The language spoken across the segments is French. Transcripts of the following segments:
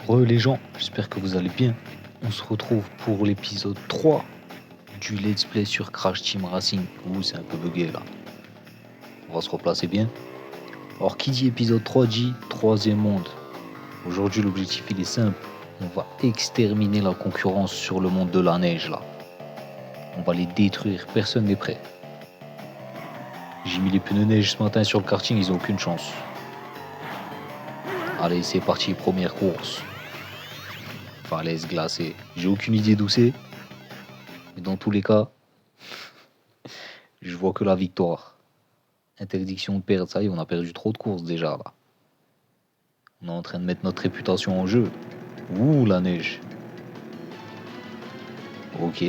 Les gens, j'espère que vous allez bien. On se retrouve pour l'épisode 3 du Let's Play sur Crash Team Racing. Ouh, c'est un peu bugué là. On va se replacer bien. Alors, qui dit épisode 3 dit troisième monde. Aujourd'hui, l'objectif il est simple. On va exterminer la concurrence sur le monde de la neige là. On va les détruire, personne n'est prêt. J'ai mis les pneus neige ce matin sur le karting, ils ont aucune chance. Allez, c'est parti, première course. Falaise glacée. J'ai aucune idée d'où c'est. Mais dans tous les cas, je vois que la victoire. Interdiction de perdre, ça y est, on a perdu trop de courses déjà là. On est en train de mettre notre réputation en jeu. Ouh, la neige. Ok.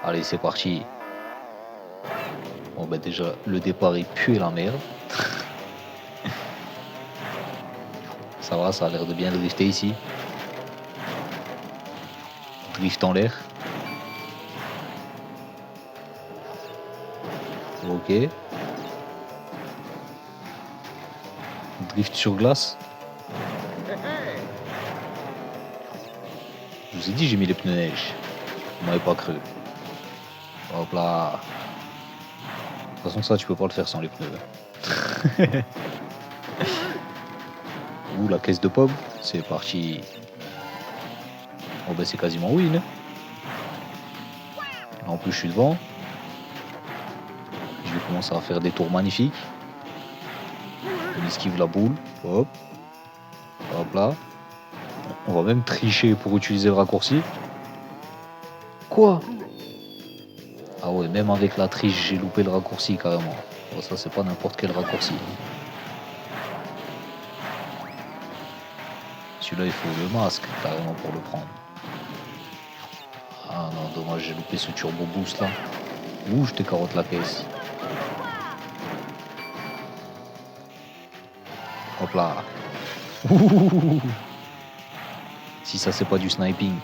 Allez, c'est parti. Bon, bah déjà, le départ est pué la merde. Ça va, ça a l'air de bien drifter ici. Drift en l'air. Ok. Drift sur glace. Je vous ai dit, j'ai mis les pneus neige. Vous m'avez pas cru. Hop là. De toute façon, ça, tu peux pas le faire sans les pneus. Ouh, la caisse de pommes. C'est parti. Oh, bah, c'est quasiment win. En plus, je suis devant. Je vais commencer à faire des tours magnifiques. On esquive la boule. Hop. Hop là. On va même tricher pour utiliser le raccourci. Quoi? Ah ouais, même avec la triche, j'ai loupé le raccourci carrément. Bon, ça, c'est pas n'importe quel raccourci. Celui-là, il faut le masque carrément pour le prendre. Ah non, dommage, j'ai loupé ce turbo boost là. Ouh, je te carotte la caisse. Hop là. Ouh. Si ça, c'est pas du sniping.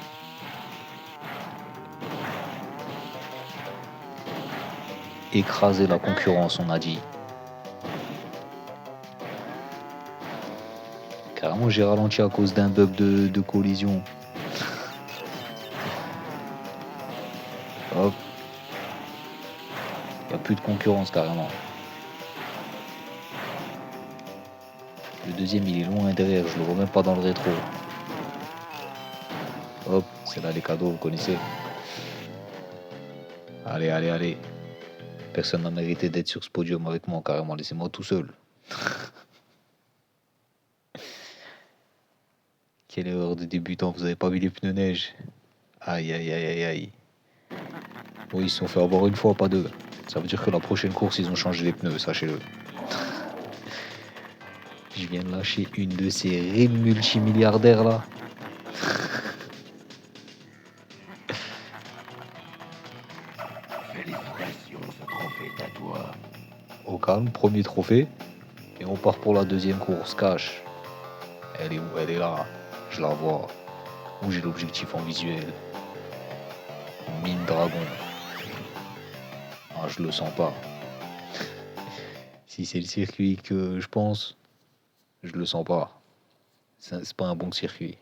Écraser la concurrence, on a dit. Carrément, j'ai ralenti à cause d'un bug de collision. Hop. Il n'y a plus de concurrence carrément. Le deuxième, il est loin derrière, je le vois même pas dans le rétro. Hop, c'est là les cadeaux, vous connaissez. Allez, allez, allez. Personne n'a mérité d'être sur ce podium avec moi carrément, laissez-moi tout seul. Quelle erreur de débutant, vous avez pas vu les pneus neige. Aïe, aïe, aïe, aïe, aïe. Oui, ils se sont fait avoir une fois, pas deux. Ça veut dire que la prochaine course, ils ont changé les pneus, sachez-le. Je viens de lâcher une de ces rimes multimilliardaires là. Félicitations, ce trophée est à toi. Au calme, premier trophée. Et on part pour la deuxième course, cash. Elle est où? Elle est là. Je la vois. Où j'ai l'objectif en visuel. Mine dragon. Ah, je le sens pas. Si c'est le circuit que je pense, je le sens pas. C'est pas un bon circuit.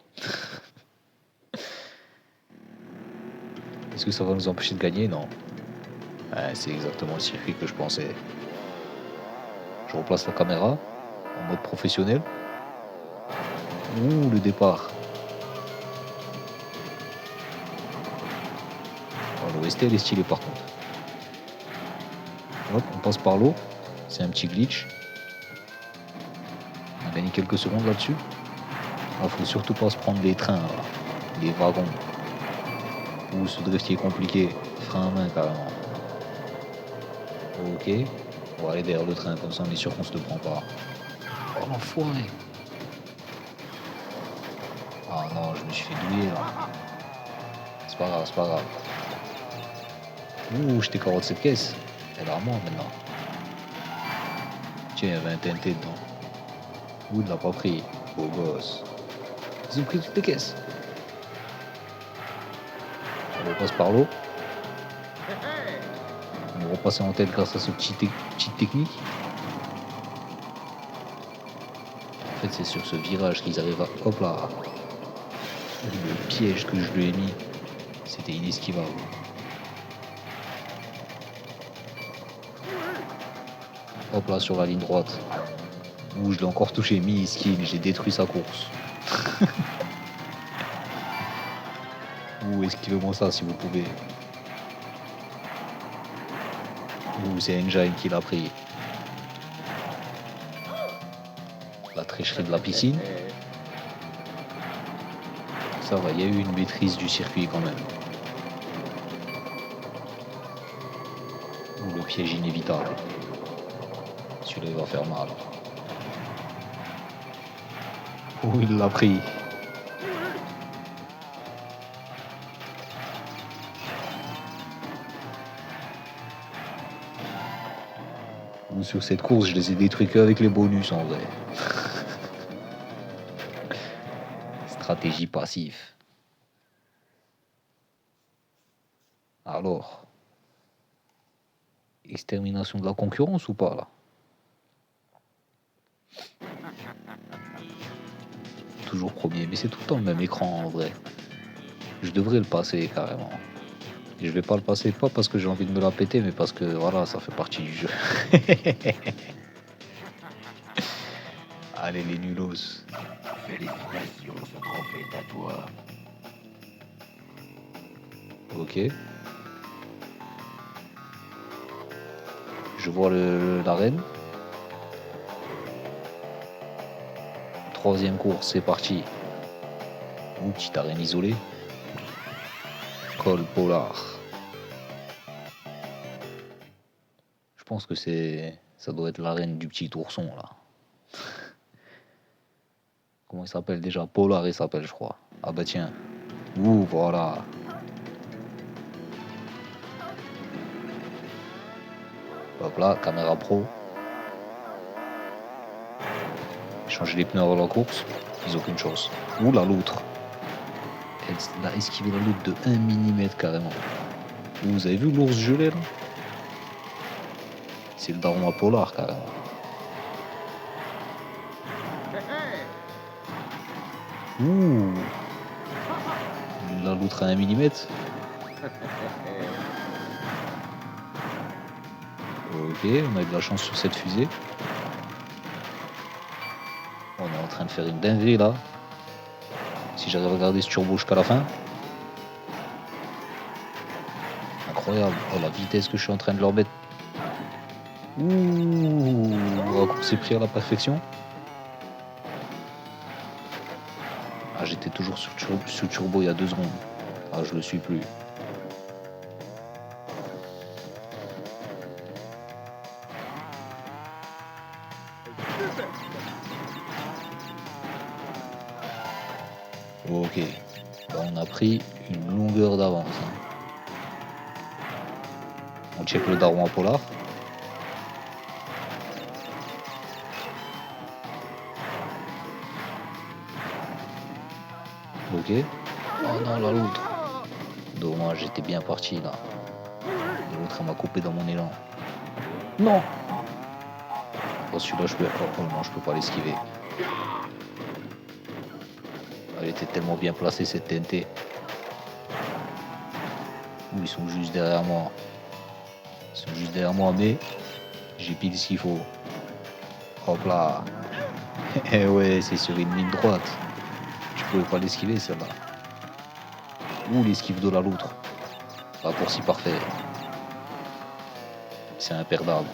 Est-ce que ça va nous empêcher de gagner? Non. Ouais, c'est exactement le circuit que je pensais. Je replace la caméra en mode professionnel. Ouh, le départ. Oh, l'OST elle est stylée par contre. Hop, on passe par l'eau. C'est un petit glitch. On a gagné quelques secondes là-dessus. Ah, faut surtout pas se prendre les trains, là. Les wagons. Ouh, ce drift est compliqué. Frein à main carrément. Ok. On va aller derrière le train, comme ça on est sûr qu'on se le prend pas. Oh l'enfoiré. Ah non, je me suis fait douiller là. C'est pas grave, c'est pas grave. Ouh, je t'ai carotte cette caisse. Elle est à moi maintenant. Tiens, il y avait un TNT dedans. Ouh, il l'a pas pris. Beau gosse. Ils ont pris toutes les caisses. On repasse par l'eau. On va repasser en tête grâce à ce petite technique. fait, c'est sur ce virage qu'ils arrivent à... Hop là. Le piège que je lui ai mis, c'était inesquivable. Hop là, sur la ligne droite. Ouh, je l'ai encore touché, mi-skill, j'ai détruit sa course. Ouh, esquivez-moi ça si vous pouvez. Ouh, c'est Engine qui l'a pris. La tricherie de la piscine. Ça va, il y a eu une maîtrise du circuit quand même. Ouh, le piège inévitable. Celui-là, il va faire mal. Ouh, il l'a pris. Ouh, sur cette course, je les ai détruits qu'avec les bonus en vrai. Stratégie passive. Alors, extermination de la concurrence ou pas là? Toujours premier, mais c'est tout le temps le même écran en vrai. Je devrais le passer carrément. Et je vais pas le passer, pas parce que j'ai envie de me la péter, mais parce que voilà, ça fait partie du jeu. Allez les nulos. Félicitations, ce trophée est à toi. Ok. Je vois l'arène. Troisième course, c'est parti. Ouh, petite arène isolée. Col Polar. Je pense que ça doit être l'arène du petit ourson là. Comment il s'appelle déjà? Polar il s'appelle je crois. Ah bah tiens. Ouh voilà. Hop là, caméra pro. Changer les pneus avant la course. Ils ont aucune chance. Ouh la loutre. Elle a esquivé la loutre de 1 mm carrément. Vous avez vu l'ours gelé là? C'est le daron à Polar carrément. Ouh. La loutre à 1 mm. Ok, on a eu de la chance sur cette fusée. On est en train de faire une dinguerie là. Si j'arrive à garder ce turbo jusqu'à la fin. Incroyable. Oh la vitesse que je suis en train de leur mettre. Ouh, raccourci pris à la perfection. Ah, j'étais toujours sous turbo il y a 2 secondes. Ah, je le suis plus. Ok. Bah, on a pris une longueur d'avance. On check le daron à Polar. Ok. Oh non, la loutre. Dommage, j'étais bien parti là. L'autre, elle m'a coupé dans mon élan. Non. Oh, celui-là, je peux... Oh non, je peux pas l'esquiver. Elle était tellement bien placée cette TNT. Ouh, ils sont juste derrière moi. Ils sont juste derrière moi, mais j'ai pile ce qu'il faut. Hop là. Eh ouais, c'est sur une ligne droite. Je pouvais pas l'esquiver celle-là. Ouh, l'esquive de la loutre. Raccourci parfait. C'est imperdable.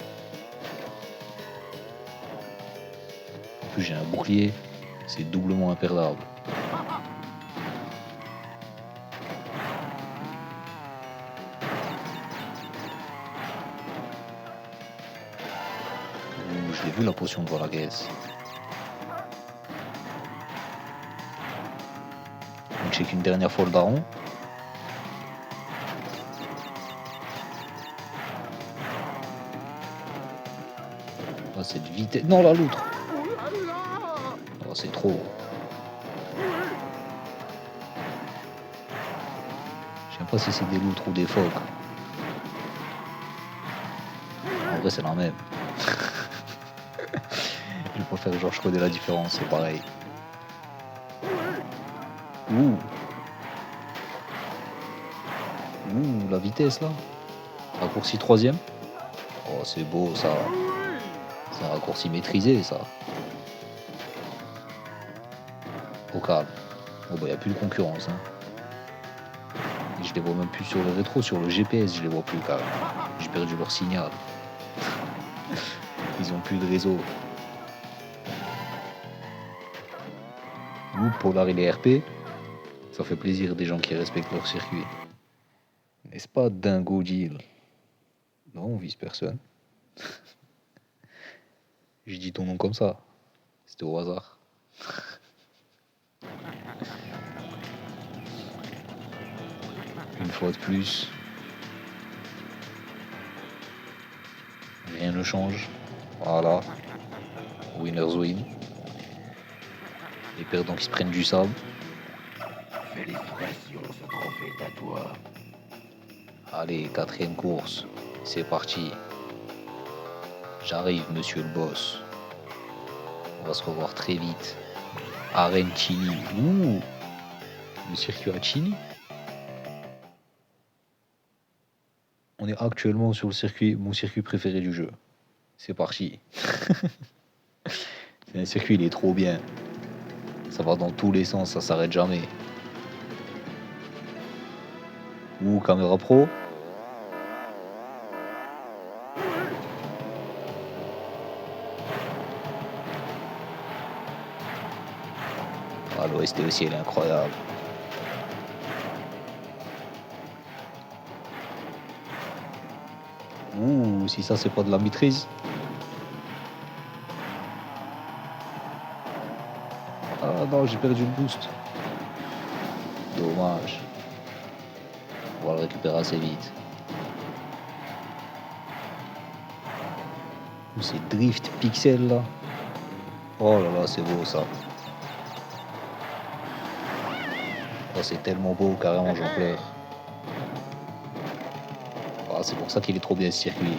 En plus, j'ai un bouclier. C'est doublement imperdable. Ouh, je l'ai vu la potion devant la caisse. On check une dernière fois le daron. Oh, cette vitesse. Non, la loutre. Oh, c'est trop. Je sais pas si c'est des loutres ou des phoques. En vrai, c'est la même. vais pas faire genre je connais la différence, c'est pareil. Ouh. Ouh, la vitesse là. Raccourci troisième. Oh, c'est beau ça. C'est un raccourci maîtrisé ça. Au calme. Oh bah y a plus de concurrence. Hein. Je les vois même plus sur le rétro, sur le GPS, je les vois plus carrément. J'ai perdu leur signal. Ils ont plus de réseau. Nous, Polar et les RP, ça fait plaisir des gens qui respectent leur circuit. N'est-ce pas dingo deal? Non, on vise personne. J'ai dit ton nom comme ça. C'était au hasard. Une fois de plus, rien ne change. Voilà. Winners win. Les perdants qui se prennent du sable. Félicitations, ce trophée est à toi. Allez, quatrième course. C'est parti. J'arrive, monsieur le boss. On va se revoir très vite. Arène Chini. Ouh, le circuit à Chini. On est actuellement sur le circuit, mon circuit préféré du jeu. C'est parti. C'est un circuit, il est trop bien. Ça va dans tous les sens, ça s'arrête jamais. Ouh, caméra pro. Ah, l'OST aussi, elle est incroyable. Ouh, si ça c'est pas de la maîtrise. Ah non, j'ai perdu le boost. Dommage. On va le récupérer assez vite. Ouh, c'est drift pixel là. Oh là là, c'est beau ça. Oh, c'est tellement beau, carrément j'en pleure. Ah, c'est pour ça qu'il est trop bien ce circuit.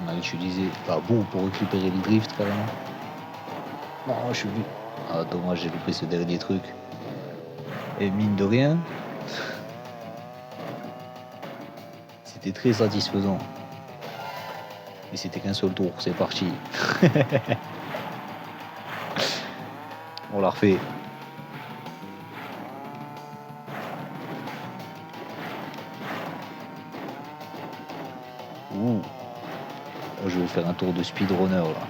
On a utilisé la boue pour récupérer le drift carrément. Non, je suis vu. Ah dommage, j'ai loupé ce dernier truc. Et mine de rien, c'était très satisfaisant. Et c'était qu'un seul tour, c'est parti. On l'a refait. Ouh. Oh, je vais faire un tour de speedrunner là.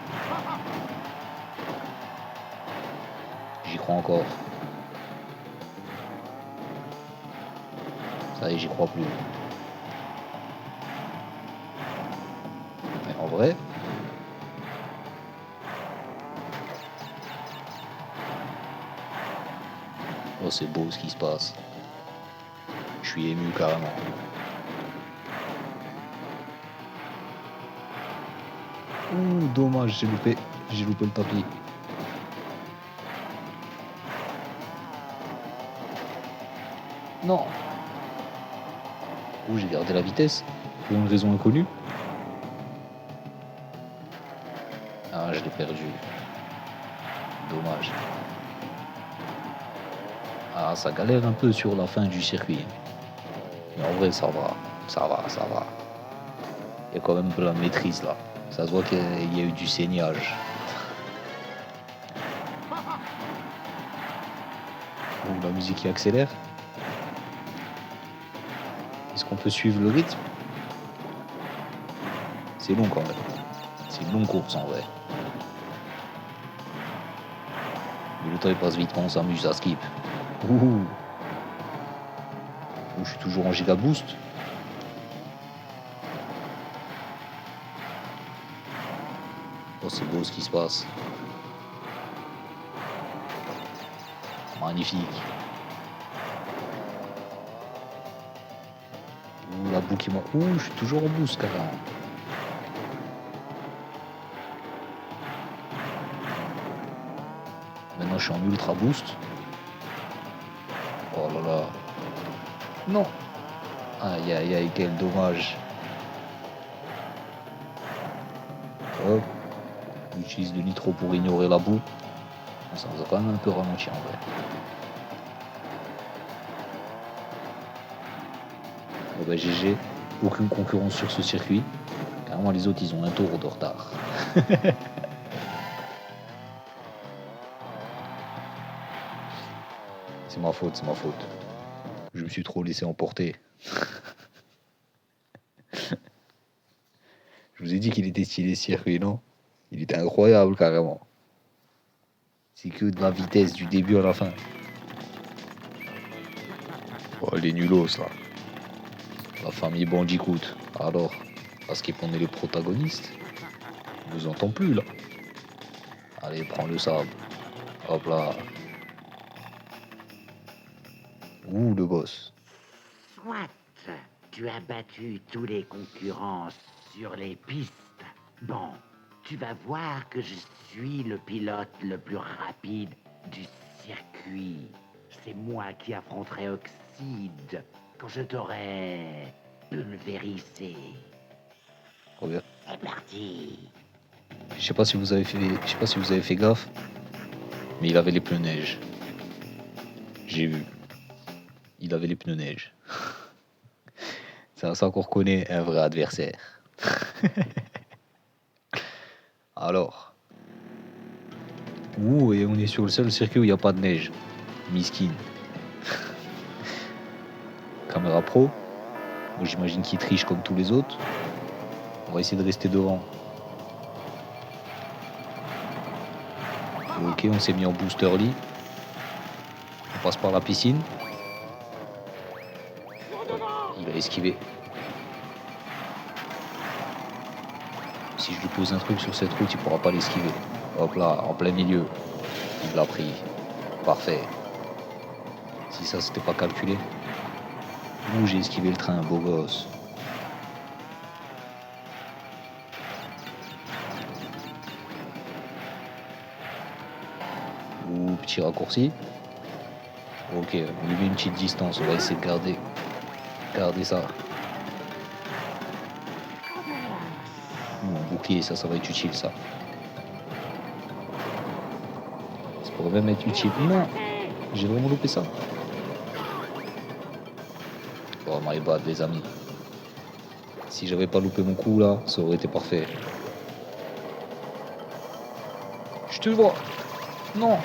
J'y crois encore. Ça y est, j'y crois plus. Mais en vrai, oh c'est beau ce qui se passe. Je suis ému carrément. Ouh, dommage, j'ai loupé le tapis. Non. Ouh, j'ai gardé la vitesse pour une raison inconnue. Ah, je l'ai perdu. Dommage. Ah, ça galère un peu sur la fin du circuit. Mais en vrai, ça va. Ça va, ça va. Il y a quand même de la maîtrise là. Ça se voit qu'il y a eu du saignage. Ouh, la musique qui accélère. Est-ce qu'on peut suivre le rythme? C'est long quand même. C'est une longue course en vrai. Mais le temps il passe vite quand on s'amuse, ça skip. Ouh. Ouh, je suis toujours en giga boost. Oh, c'est beau ce qui se passe. Magnifique. Ouh, la boue qui m'a... Ouh, je suis toujours en boost carrément. Maintenant, je suis en ultra boost. Oh là là. Non. Aïe, aïe, aïe, quel dommage. Hop. J'utilise le nitro pour ignorer la boue. Ça nous a quand même un peu ralenti en vrai. Bon bah GG. Aucune concurrence sur ce circuit. Carrément, les autres, ils ont un tour de retard. C'est ma faute, c'est ma faute. Je me suis trop laissé emporter. Je vous ai dit qu'il était stylé ce circuit, non? Il était incroyable carrément. C'est que de la vitesse du début à la fin. Oh, les nulos là. La famille Bandicoot. Alors, parce qu'on est les protagonistes. Je vous entends plus là. Allez, prends le sable. Hop là. Ouh, le boss. Soit tu as battu tous les concurrents sur les pistes. Bon, tu vas voir que je suis le pilote le plus rapide du circuit. C'est moi qui affronterai Oxide quand je t'aurai pulvérisé. Regarde. C'est parti. Je sais pas si vous avez fait gaffe, mais il avait les pneus neige. J'ai vu. Il avait les pneus neige. C'est ça qu'on reconnaît un vrai adversaire. Alors. Ouh, et on est sur le seul circuit où il n'y a pas de neige. Miskin. Caméra pro. Moi, j'imagine qu'il triche comme tous les autres. On va essayer de rester devant. Ok, on s'est mis en booster early. On passe par la piscine. Il a esquivé. Si je lui pose un truc sur cette route, il pourra pas l'esquiver. Hop là, en plein milieu. Il l'a pris. Parfait. Si ça, c'était pas calculé. Ouh, j'ai esquivé le train, beau gosse. Ouh, petit raccourci. Ok, on lui met une petite distance. On va essayer de garder ça. Ouh, un bouclier, ça va être utile, ça. Ça pourrait même être utile. Non, j'ai vraiment loupé ça. Oh my bad, les amis. Si j'avais pas loupé mon coup là, ça aurait été parfait. Je te vois. Non.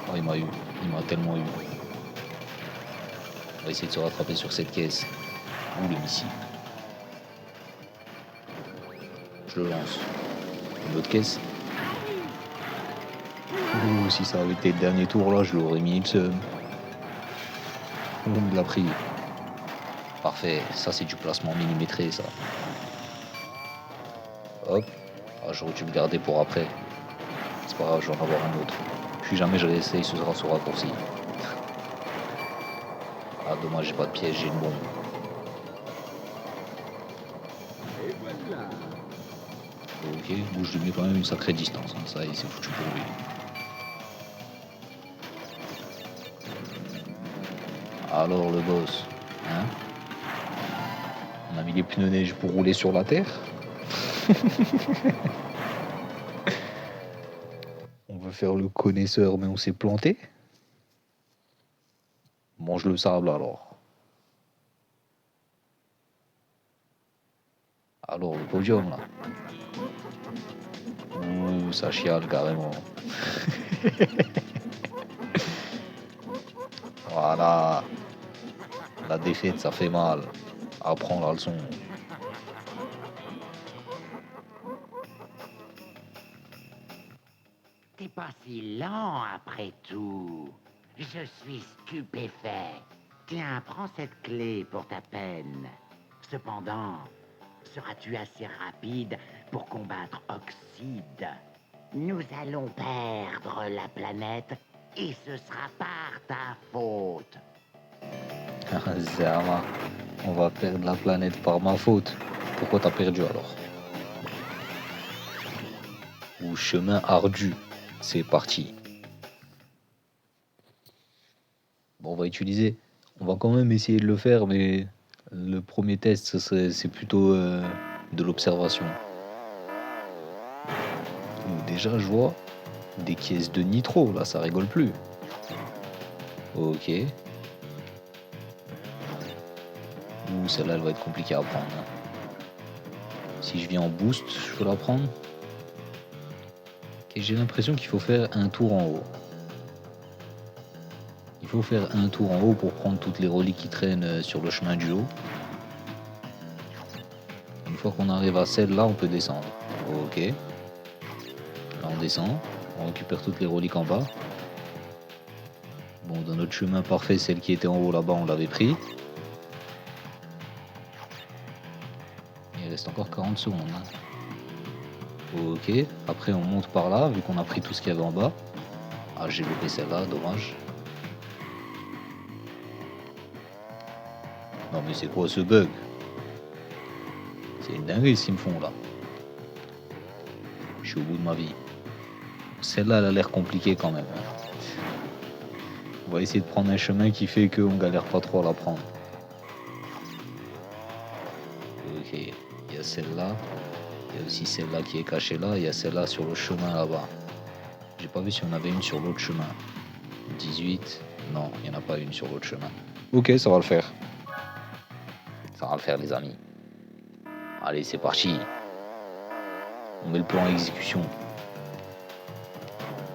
Oh, il m'a eu. Il m'a tellement eu. On va essayer de se rattraper sur cette caisse. Ouh, le missile. Je le lance. Une autre caisse. Ouh, si ça avait été le dernier tour là, je l'aurais mis le seum. Ouh, il l'a pris. Parfait, ça c'est du placement millimétré ça. Hop. Ah, j'aurais dû le garder pour après. C'est pas grave, je vais en avoir un autre. Puis jamais je réessaye, ce sera ce raccourci. Ah dommage, j'ai pas de piège, j'ai une bombe. Et voilà. Ok, bon, je lui mets quand même une sacrée distance, hein. Ça y est, c'est foutu pour lui. Alors le boss, hein? On a mis les pneus neige pour rouler sur la terre. On veut faire le connaisseur, mais on s'est planté. Mange le sable alors. Alors le podium là. Ouh, ça chiale carrément. Voilà. La défaite, ça fait mal. Apprends la leçon. T'es pas si lent après tout. Je suis stupéfait. Tiens, prends cette clé pour ta peine. Cependant, seras-tu assez rapide pour combattre Oxide? Nous allons perdre la planète et ce sera par ta faute. Zama, on va perdre la planète par ma faute. Pourquoi t'as perdu alors? Ou chemin ardu. C'est parti. va utiliser. On va quand même essayer de le faire, mais le premier test, c'est plutôt de l'observation. Déjà, je vois des caisses de nitro. Là, ça rigole plus. Ok. Celle-là, elle va être compliquée à prendre. Si je viens en boost, je peux la prendre. Ok, j'ai l'impression qu'il faut faire un tour en haut. Il faut faire un tour en haut pour prendre toutes les reliques qui traînent sur le chemin du haut. Une fois qu'on arrive à celle-là, on peut descendre. Ok. Là, on descend. On récupère toutes les reliques en bas. Bon, dans notre chemin parfait, celle qui était en haut là-bas, on l'avait pris. Il reste encore 40 secondes. Hein. Ok. Après, on monte par là, vu qu'on a pris tout ce qu'il y avait en bas. Ah, j'ai loupé celle-là, dommage. Non, mais c'est quoi ce bug? C'est une dinguerie ce qu'ils me font là. Je suis au bout de ma vie. Celle-là, elle a l'air compliquée quand même. On va essayer de prendre un chemin qui fait qu'on galère pas trop à la prendre. Ok, il y a celle-là. Il y a aussi celle-là qui est cachée là. Il y a celle-là sur le chemin là-bas. J'ai pas vu si on avait une sur l'autre chemin. 18. Non, il n'y en a pas une sur l'autre chemin. Ok, ça va le faire. Ça va le faire les amis. Allez, c'est parti. On met le plan en exécution.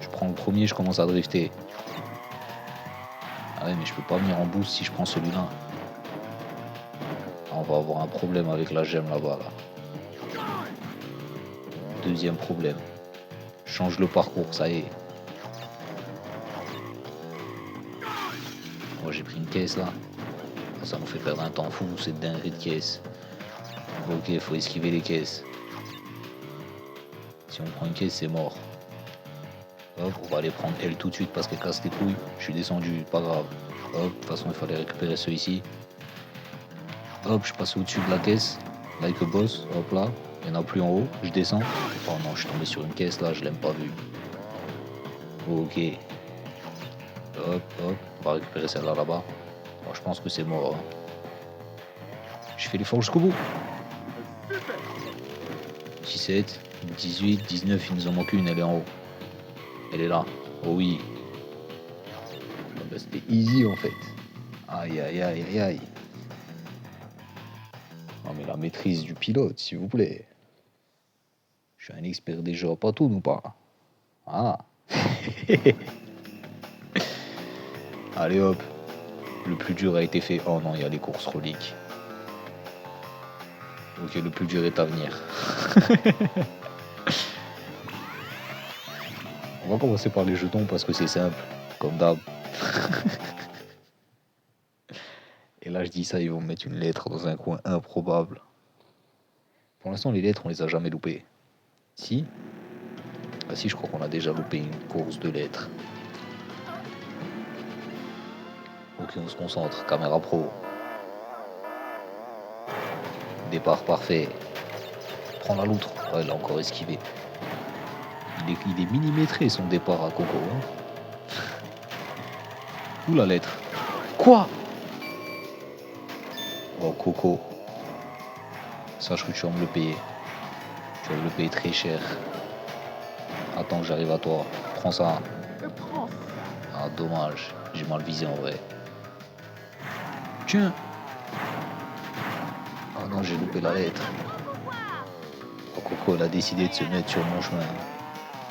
Je prends le premier, je commence à drifter. Ah ouais, mais je peux pas venir en boost si je prends celui-là. On va avoir un problème avec la gemme là-bas. Là. Deuxième problème. Je change le parcours, ça y est. Moi j'ai pris une caisse là. Ça nous fait perdre un temps fou, cette dinguerie de caisse. Ok, faut esquiver les caisses. Si on prend une caisse, c'est mort. Hop, on va aller prendre elle tout de suite parce qu'elle casse les couilles. Je suis descendu, pas grave. Hop, de toute façon, il fallait récupérer ceux ici. Hop, je passe au-dessus de la caisse. Like a boss. Hop là. Il n'y en a plus en haut. Je descends. Oh non, je suis tombé sur une caisse là, je l'aime pas vue. Ok. Hop, hop. On va récupérer celle-là là-bas. Bon, je pense que c'est mort. Hein. Je fais l'effort jusqu'au bout. 17, 18, 19, il nous en manque une, elle est en haut. Elle est là. Oh oui. Ah bah, c'était easy en fait. Aïe aïe aïe aïe aïe. Non mais la maîtrise du pilote, s'il vous plaît. Je suis un expert des jeux, pas tout ou pas. Ah. Allez hop. Le plus dur a été fait. Oh non, il y a les courses reliques. Ok, le plus dur est à venir. On va commencer par les jetons parce que c'est simple, comme d'hab. Et là, je dis ça, ils vont me mettre une lettre dans un coin improbable. Pour l'instant, les lettres, on les a jamais loupées. Si? Ah si, je crois qu'on a déjà loupé une course de lettres. Ok, on se concentre. Caméra pro. Départ parfait. Prends la loutre. Ouais, il a encore esquivé. Il est millimétré son départ à Coco. Hein. Où la lettre? Quoi? Oh Coco. Sache que tu vas me le payer. Tu vas me le payer très cher. Attends que j'arrive à toi. Prends ça. Ah dommage. J'ai mal visé en vrai. Tiens. Ah non, j'ai loupé la lettre. Oh, Coco, elle a décidé de se mettre sur mon chemin.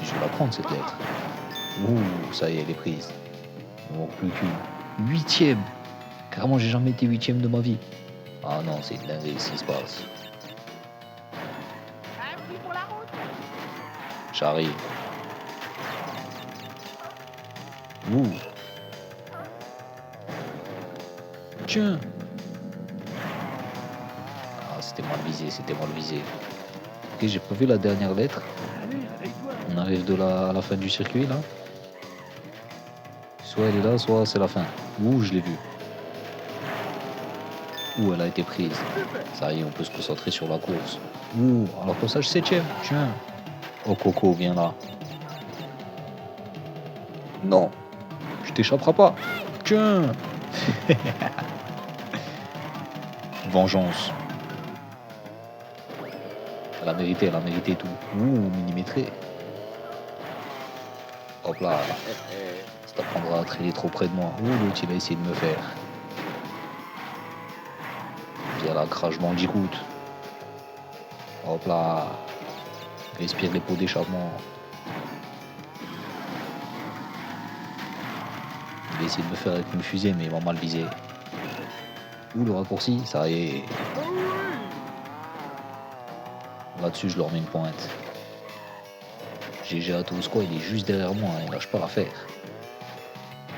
Je vais la prendre cette lettre. Ouh, ça y est, elle est prise. Il ne manque plus qu'une. 8e. Carrément, j'ai jamais été 8e de ma vie. Ah non, c'est une dinguerie ce qui se passe. J'arrive. Ouh. Tiens. Ah, c'était mal visé, c'était mal visé. Ok, j'ai pas vu la dernière lettre. On arrive à la fin du circuit, là. Soit elle est là, soit c'est la fin. Ouh, je l'ai vue. Ouh, elle a été prise. Ça y est, on peut se concentrer sur la course. Ouh, alors pour ça, je 7e. Tiens. Oh, Coco, viens là. Non. Je t'échapperai pas. Tiens. Vengeance. Elle a mérité tout. Ouh, millimétré. Hop là. Ça t'apprendra à traîner trop près de moi. Ouh, l'autre il a essayé de me faire. Via la crash bandicoot. Hop là. Respire les pots d'échappement. Il a essayé de me faire avec une fusée, mais il m'a mal visé. Ouh, le raccourci, ça y est. Là-dessus, je leur mets une pointe. GG à tous, quoi, il est juste derrière moi, hein, il lâche pas l'affaire.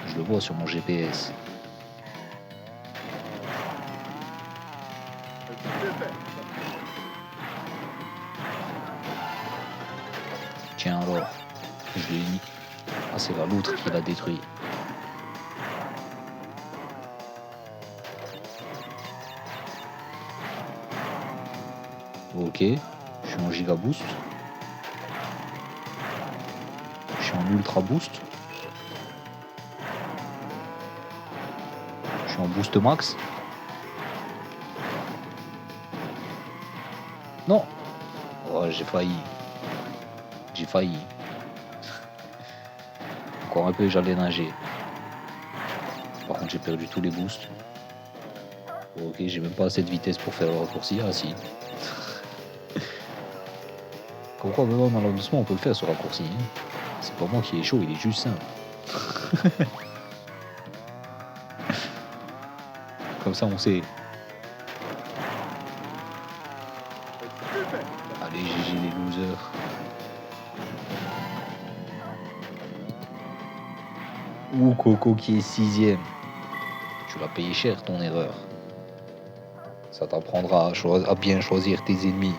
Je le vois sur mon GPS. Tiens alors, je l'ai mis. Ah, c'est la loutre qui l'a détruit. Ok, je suis en giga boost. Je suis en ultra boost. Je suis en boost max. Non. Oh, j'ai failli. J'ai failli. Encore un peu, j'allais nager. Par contre, j'ai perdu tous les boosts. Ok, j'ai même pas assez de vitesse pour faire le raccourci. Ah si. Comme quoi, même en allant doucement, on peut le faire ce raccourci. Hein. C'est pas moi qui est chaud, il est juste simple. Comme ça, on sait. Allez, GG les losers. Ou Coco qui est 6ème. Tu l'as payé cher ton erreur. Ça t'apprendra à bien choisir tes ennemis.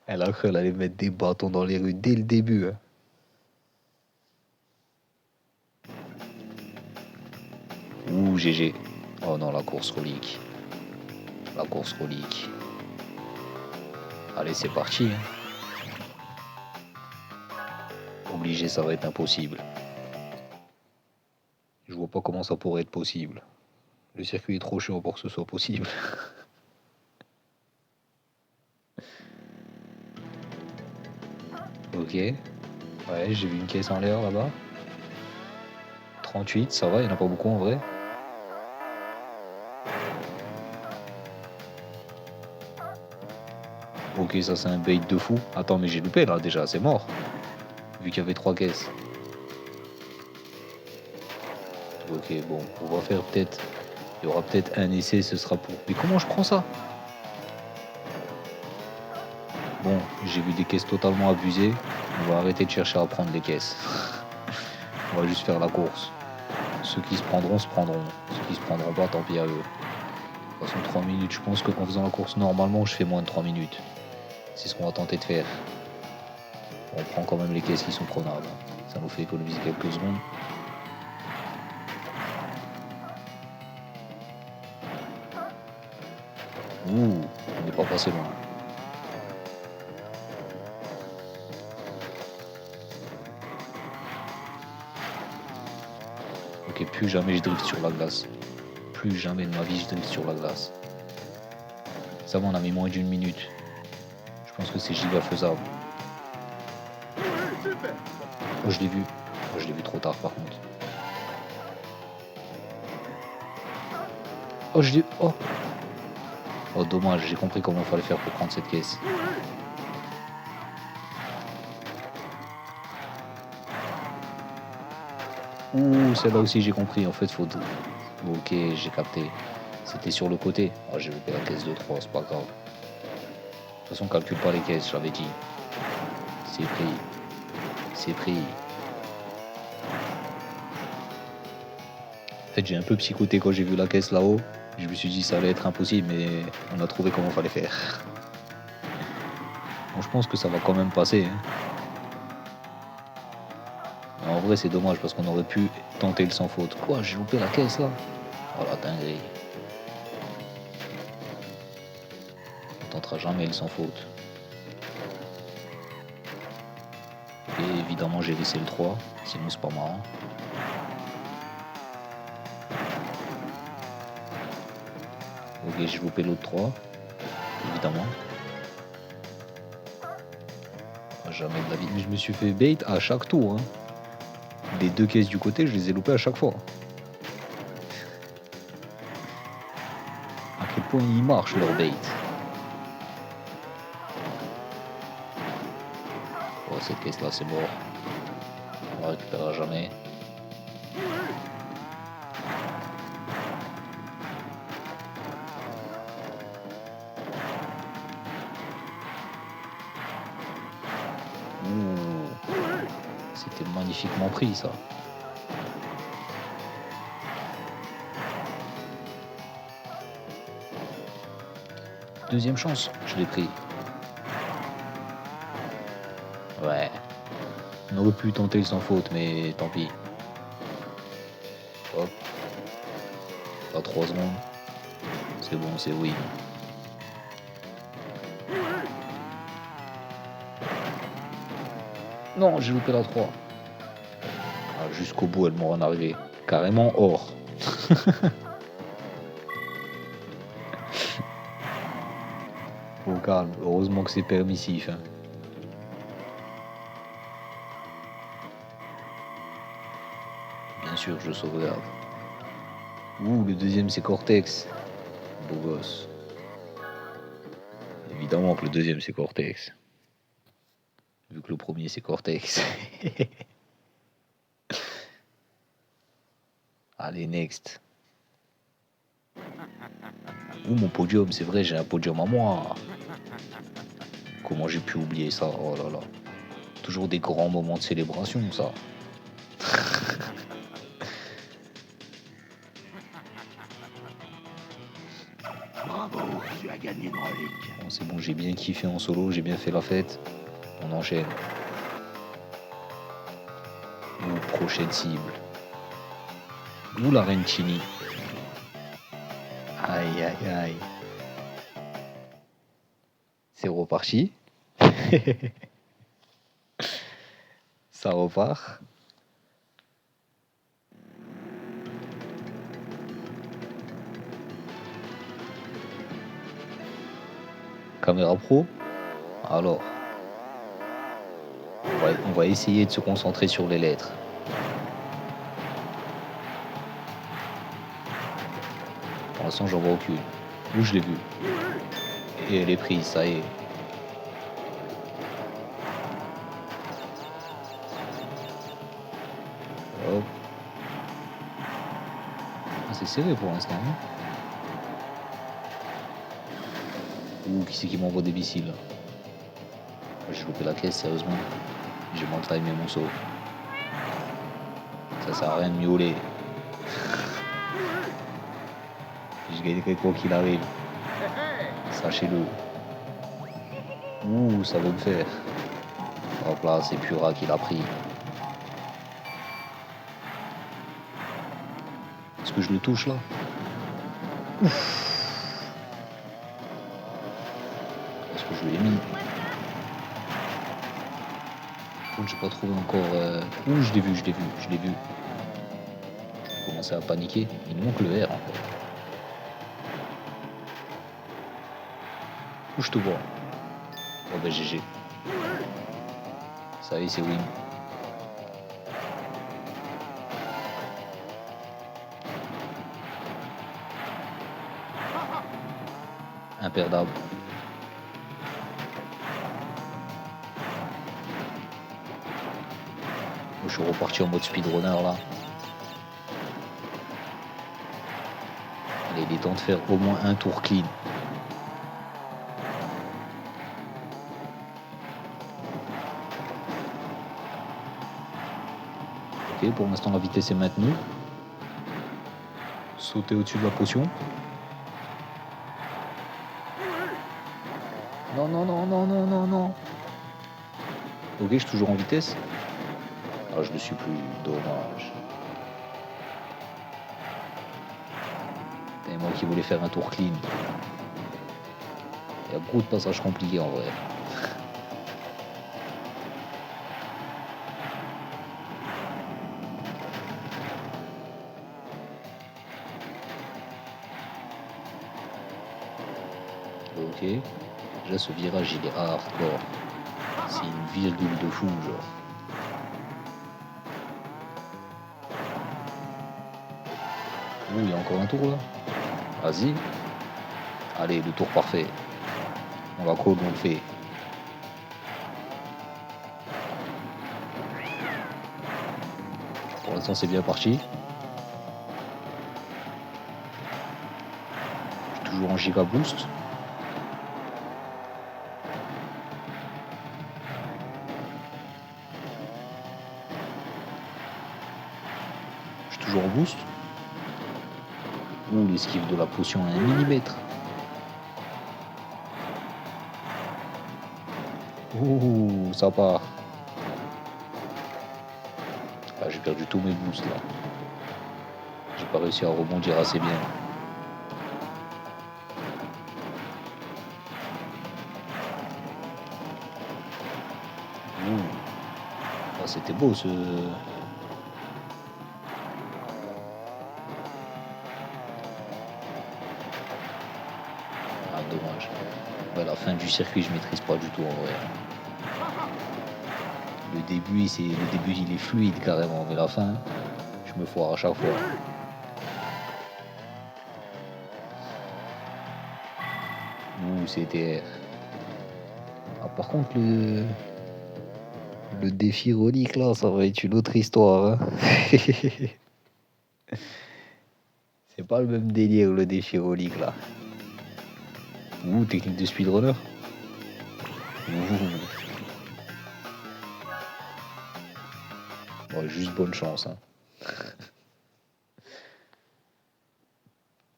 Elle a cru qu'elle allait mettre des bâtons dans les rues dès le début. Hein. Ouh, GG. Oh non, la course relique. La course relique. Allez, c'est parti. Hein. Obligé, ça va être impossible. Je vois pas comment ça pourrait être possible. Le circuit est trop chaud pour que ce soit possible. Ok. Ouais, j'ai vu une caisse en l'air là-bas. 38, ça va, il n'y en a pas beaucoup en vrai. Ok, ça c'est un bait de fou. Attends, mais j'ai loupé là déjà, c'est mort. Vu qu'il y avait 3 caisses. Ok, bon, on va faire peut-être... Il y aura peut-être un essai, ce sera pour... Mais comment je prends ça? Bon, j'ai vu des caisses totalement abusées. On va arrêter de chercher à prendre les caisses. On va juste faire la course. Ceux qui se prendront, se prendront. Ceux qui se prendront pas, tant pis à eux. De toute façon, 3 minutes, je pense qu'en faisant la course normalement, je fais moins de 3 minutes. C'est ce qu'on va tenter de faire. On prend quand même les caisses qui sont prenables. Ça nous fait économiser quelques secondes. Ouh, on n'est pas passé loin. Ok, plus jamais je drift sur la glace. Plus jamais de ma vie je drift sur la glace. Ça va, on a mis moins d'une minute. Je pense que c'est giga faisable. Oh, je l'ai vu. Oh, je l'ai vu trop tard par contre. Oh, je l'ai... Oh. Oh, dommage, j'ai compris comment il fallait faire pour prendre cette caisse. Ouh, celle-là aussi j'ai compris. En fait, faut... Ok, j'ai capté. C'était sur le côté. Oh, j'ai loupé la caisse de 3, c'est pas grave. De toute façon, calcule pas les caisses, j'avais dit. C'est pris. C'est pris. En fait, j'ai un peu psychoté quand j'ai vu la caisse là-haut. Je me suis dit ça allait être impossible, mais on a trouvé comment fallait faire. Bon, je pense que ça va quand même passer. Hein. Mais en vrai, c'est dommage parce qu'on aurait pu tenter le sans faute. Quoi, j'ai loupé la caisse là? Oh la dinguerie. On tentera jamais le sans faute. Et évidemment, j'ai laissé le 3, sinon c'est pas marrant. Ok, j'ai loupé l'autre 3, évidemment. Jamais de la vie. Mais je me suis fait bait à chaque tour. Hein. Les 2 caisses du côté, je les ai loupées à chaque fois. À quel point ils marchent leur bait. Oh, cette caisse là, c'est mort. On la récupérera jamais. Ouh. C'était magnifiquement pris ça. Deuxième chance, je l'ai pris. Ouais. On aurait pu tenter le sans faute, mais tant pis. Hop. Pas 3 secondes. C'est bon, c'est oui. Non, j'ai loupé la 3. Ah, jusqu'au bout, elle m'aura en arrivé. Carrément hors. Au calme, heureusement que c'est permissif. Hein. Bien sûr, je sauvegarde. Ouh, le deuxième c'est Cortex. Beau gosse. Évidemment que le deuxième c'est Cortex. Vu que le premier c'est Cortex. Allez, next. Ouh, mon podium, c'est vrai, j'ai un podium à moi. Comment j'ai pu oublier ça? Oh là là. Toujours des grands moments de célébration, ça. Bravo, tu as gagné une relique. Bon, c'est bon, j'ai bien kiffé en solo, j'ai bien fait la fête. On enchaîne. Ouh, prochaine cible. Ouh, la reine Chini. Aïe, aïe, aïe. C'est reparti. Ça repart. Caméra pro. Alors, on va essayer de se concentrer sur les lettres. Pour l'instant, j'en vois aucune. Où je l'ai vue. Et elle est prise, ça y est. Hop. Ah, c'est serré pour l'instant. Hein. Ouh, qui c'est qui m'envoie des missiles là? J'ai loupé la caisse, sérieusement. J'ai mal timé mon saut. Ça sert à rien de miauler. Je gagnerai quoi qu'il arrive. Sachez-le. Ouh, ça veut me faire. Hop là, c'est Pura qui l'a pris. Est-ce que je le touche là? Ouf. Est-ce que je l'ai mis? Contre, j'ai pas trouvé encore. Ouh, je l'ai vu. J'ai commencé à paniquer. Il me manque le R encore. Où je te vois? Oh ben GG. Ça y est, c'est win. Imperdable. Je suis reparti en mode speedrunner là. Allez, il est temps de faire au moins un tour clean. Ok, pour l'instant la vitesse est maintenue. Sauter au-dessus de la potion. Non. Ok, je suis toujours en vitesse. Ah, je ne suis plus. Dommage. Et moi qui voulais faire un tour clean. Il y a beaucoup de passages compliqués en vrai. Déjà, ce virage, il est hardcore. C'est une virgule de fou, genre. Ouh, il y a encore un tour, là. Vas-y. Allez, le tour parfait. On la colle, on le fait. Pour l'instant, c'est bien parti. Je suis toujours en giga boost. Je suis toujours en boost. Ouh, l'esquive de la potion à 1 millimètre. Ouh, ça part. Ah, j'ai perdu tous mes boosts là. J'ai pas réussi à rebondir assez bien. Ouh. Ah, c'était beau ce. Ah, dommage. Ouais, la fin du circuit, je maîtrise pas du tout en vrai. Le début, il est fluide carrément, mais la fin, je me foire à chaque fois. Ouh, c'était. Ah, par contre, le défi relique là, ça va être une autre histoire. Hein. C'est pas le même délire le défi relique là. Ouh, technique de speedrunner. Ouh. Bon, juste bonne chance. Hein.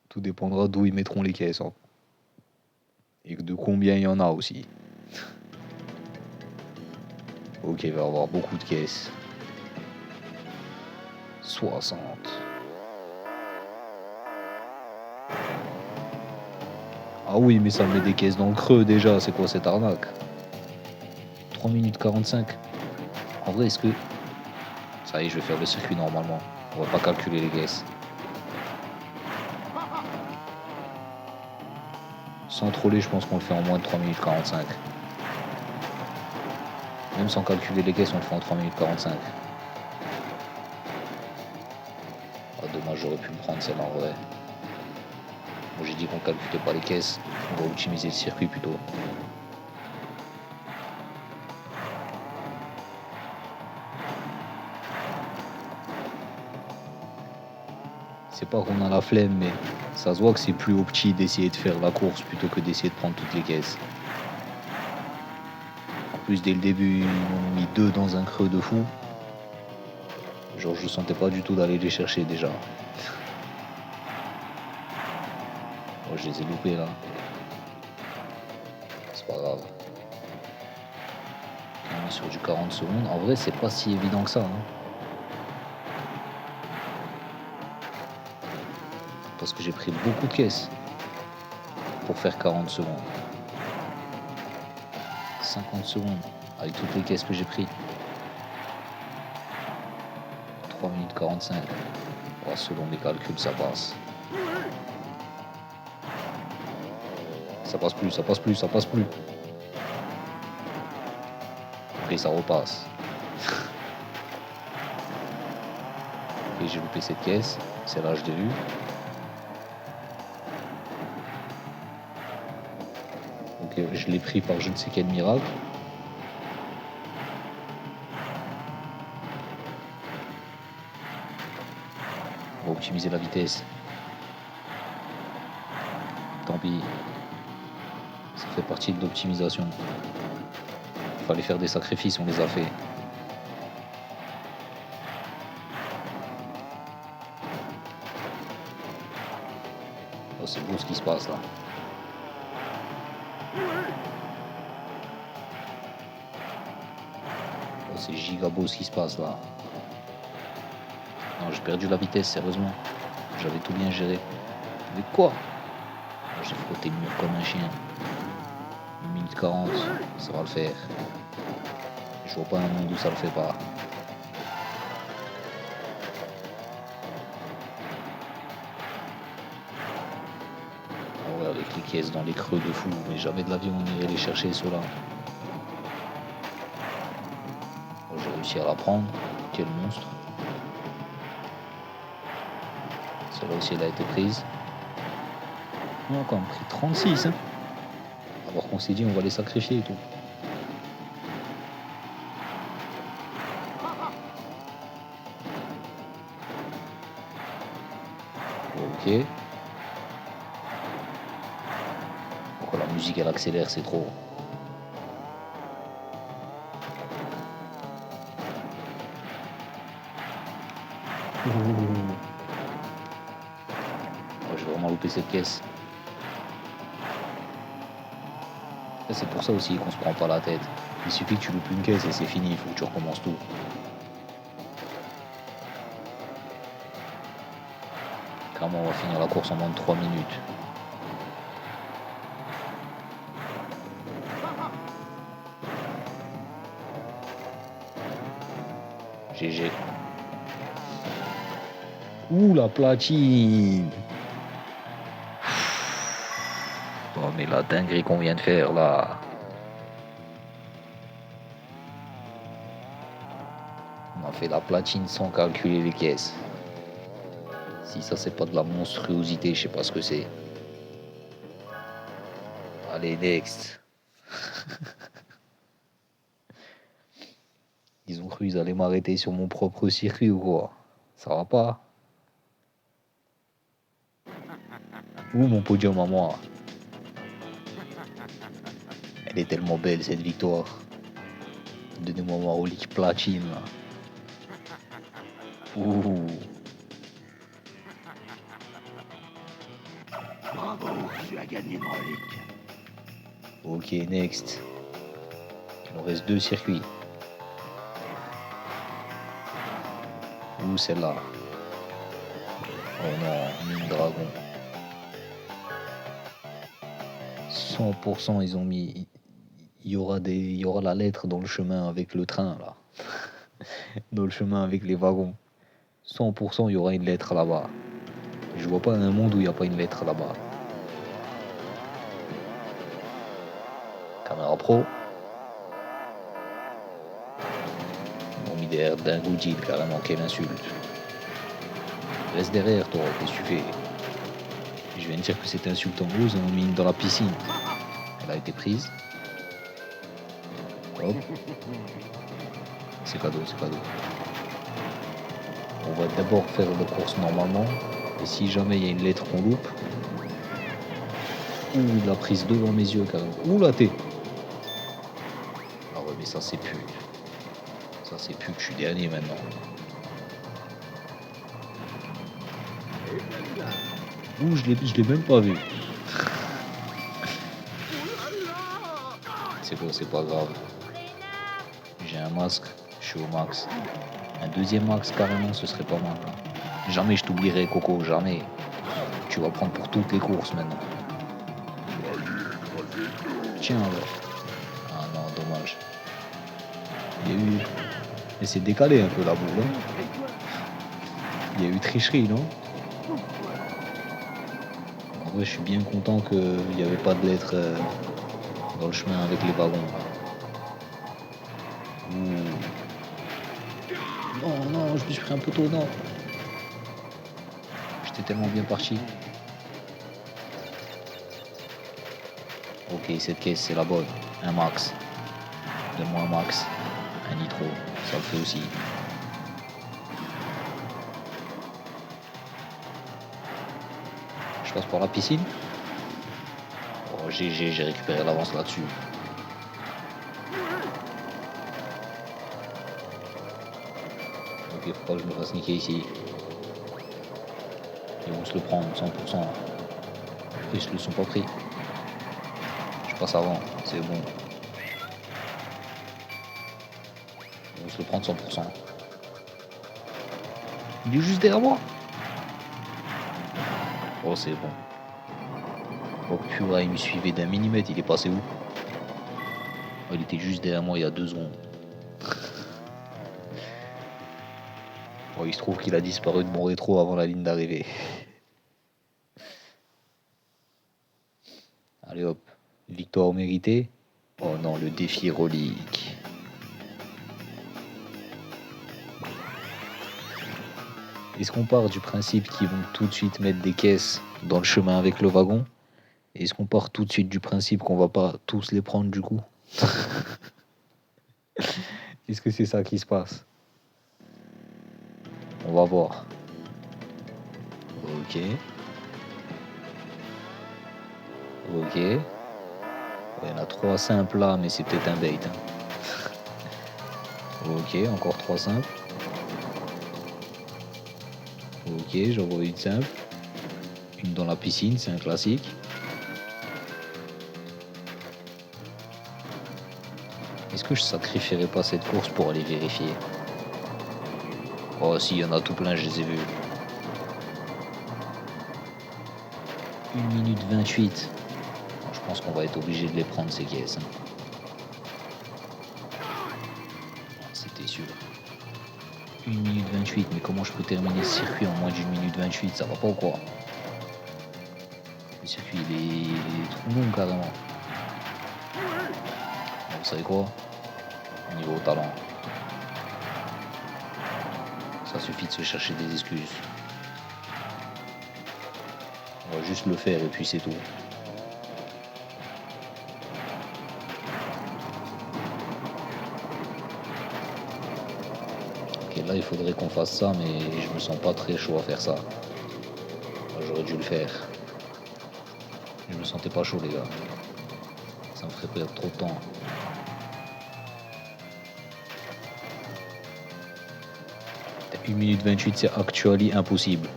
Tout dépendra d'où ils mettront les caisses. Hein. Et de combien il y en a aussi. Ok, il va y avoir beaucoup de caisses. 60. Ah oui, mais ça me met des caisses dans le creux déjà. C'est quoi cette arnaque? 3 minutes 45. En vrai, est-ce que... Ça y est, je vais faire le circuit normalement. On va pas calculer les caisses. Sans troller, je pense qu'on le fait en moins de 3 minutes 45. Même sans calculer les caisses, on le fait en 3 minutes 45. Ah, dommage, j'aurais pu me prendre celle-là en vrai. Bon, j'ai dit qu'on calculait pas les caisses. On va optimiser le circuit plutôt. C'est pas qu'on a la flemme, mais ça se voit que c'est plus au petit d'essayer de faire la course plutôt que d'essayer de prendre toutes les caisses. En plus, dès le début, ils m'ont mis 2 dans un creux de fou. Genre, je sentais pas du tout d'aller les chercher déjà. Oh, je les ai loupés là. C'est pas grave. On est sur du 40 secondes. En vrai, c'est pas si évident que ça. Hein. Parce que j'ai pris beaucoup de caisses pour faire 40 secondes. 50 secondes avec toutes les caisses que j'ai pris. 3 minutes 45. Oh, selon mes calculs, ça passe. Ça passe plus, ça passe plus, ça passe plus. Et ça repasse. Et j'ai loupé cette caisse. Celle-là, je l'ai vue. Ok, je l'ai pris par je ne sais quel miracle. On va optimiser la vitesse. Tant pis. Ça fait partie de l'optimisation. Il fallait faire des sacrifices, on les a fait. Oh, c'est beau ce qui se passe là. Oh, c'est giga beau ce qui se passe là. Non, j'ai perdu la vitesse, sérieusement. J'avais tout bien géré. Mais quoi? J'ai frotté le mur comme un chien. 1 minute 40, ça va le faire. Je vois pas un monde où ça le fait pas. Ah ouais, avec des caisses dans les creux de fou, mais jamais de la vie on irait les chercher ceux-là. Bon, j'ai réussi à la prendre. Quel monstre. Celle-là aussi elle a été prise. On a quand même pris 36 hein. Alors qu'on s'est dit on va les sacrifier et tout. Ok. Pourquoi la musique elle accélère, c'est trop. Oh, je vais vraiment louper cette caisse. C'est pour ça aussi qu'on se prend pas la tête. Il suffit que tu loupes une caisse et c'est fini, il faut que tu recommences tout. Clairement, on va finir la course en moins de 3 minutes. GG. Ouh, la platine. Oh, mais la dinguerie qu'on vient de faire, là. On a fait la platine sans calculer les caisses. Si ça, c'est pas de la monstruosité, je sais pas ce que c'est. Allez, next. Ils ont cru qu'ils allaient m'arrêter sur mon propre circuit ou quoi? Ça va pas? Où mon podium à moi? Elle est tellement belle cette victoire. Donnez-moi ma relique platine là. Ouh. Bravo, tu as gagné une relique. Ok, next. Il nous reste 2 circuits. Où celle-là? Oh non, mine dragon. 100% ils ont mis. Il y aura la lettre dans le chemin avec le train là. Dans le chemin avec les wagons. 100% il y aura une lettre là-bas. Je vois pas un monde où il n'y a pas une lettre là-bas. Caméra pro. Ils m'ont mis derrière d'un goudil carrément, quelle insulte. Reste derrière toi, qu'est-ce que tu fais? Je viens de dire que c'était insultant. Ils ont mis dans la piscine. Elle a été prise. Hop. C'est cadeau, c'est cadeau. On va d'abord faire la course normalement. Et si jamais il y a une lettre qu'on loupe. Ouh, il l'a prise devant mes yeux carrément. Ouh la tête. Ah ouais mais ça c'est plus. Ça c'est plus que je suis dernier maintenant. Ouh je l'ai même pas vu. C'est bon, c'est pas grave. J'ai un masque, je suis au max. Un deuxième max carrément, ce serait pas mal. Jamais je t'oublierai Coco, jamais. Tu vas prendre pour toutes les courses maintenant. Tiens alors. Ah non, dommage. Il y a eu... Mais c'est décalé un peu la boule. Hein. Il y a eu tricherie, non? En vrai, je suis bien content qu'il n'y avait pas de lettres dans le chemin avec les wagons. Ouh. Non, non, je me suis pris un poteau, non. J'étais tellement bien parti. Ok, cette caisse, c'est la bonne. Un max. Donne-moi un max. Un nitro, ça le fait aussi. Je passe par la piscine. Oh, GG, j'ai récupéré l'avance là-dessus. Ok, pourquoi je me fasse niquer ici? Ils vont se le prendre, 100%. Ils se le sont pas pris. Je passe avant, c'est bon. Ils vont se le prendre 100%. Il est juste derrière moi. Oh, c'est bon. Oh purée, il me suivait d'un millimètre, il est passé où? Oh, il était juste derrière moi il y a 2 secondes. Oh, il se trouve qu'il a disparu de mon rétro avant la ligne d'arrivée. mérité. Oh non, le défi relique. Est-ce qu'on part du principe qu'ils vont tout de suite mettre des caisses dans le chemin avec le wagon? Est-ce qu'on part tout de suite du principe qu'on va pas tous les prendre du coup? Est-ce que c'est ça qui se passe? On va voir. Ok. Ok. Il y en a 3 simples là, mais c'est peut-être un bait. Hein. Ok, encore 3 simples. Ok, j'en vois une simple. Une dans la piscine, c'est un classique. Est-ce que je sacrifierais pas cette course pour aller vérifier? Oh si, il y en a tout plein, je les ai vus. 1 minute 28. Bon, je pense qu'on va être obligé de les prendre ces caisses. Hein. C'était sûr. 1 minute 28, mais comment je peux terminer ce circuit en moins d'1 minute 28? Ça va pas ou quoi? Le circuit il est trop long carrément. Bon, vous savez quoi? Niveau talent. Ça suffit de se chercher des excuses. On va juste le faire et puis c'est tout. Ok, là il faudrait qu'on fasse ça, mais je me sens pas très chaud à faire ça. J'aurais dû le faire. Je me sentais pas chaud les gars. Ça me ferait perdre trop de temps. T'as 1 minute 28, c'est actually impossible.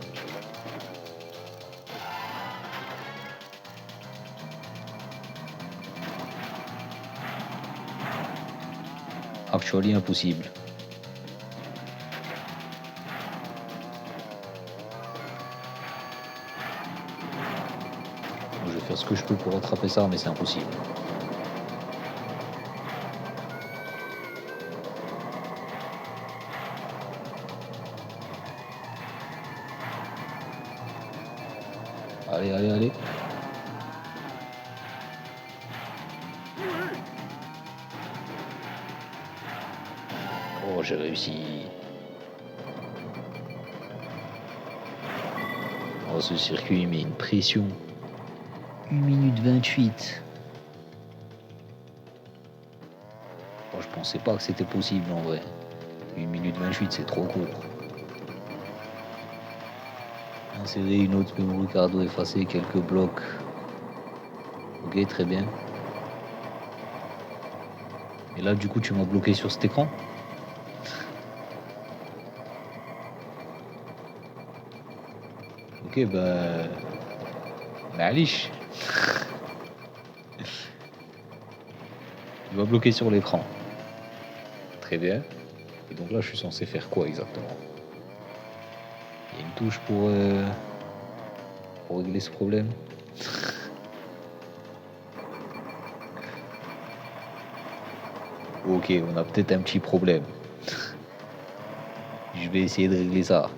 Actually impossible. Je vais faire ce que je peux pour rattraper ça, mais c'est impossible. Allez, allez, allez. Oh, j'ai réussi. Oh, ce circuit il met une pression. 1 minute 28. Oh, je pensais pas que c'était possible en vrai. 1 minute 28, c'est trop court. Insérer une autre memory card ou effacer quelques blocs. Ok, très bien. Et là, du coup, tu m'as bloqué sur cet écran? Ok, bah... Malish. Il va bloquer sur l'écran. Très bien. Et donc là, je suis censé faire quoi exactement? Il y a une touche pour régler ce problème. Ok, on a peut-être un petit problème. Je vais essayer de régler ça.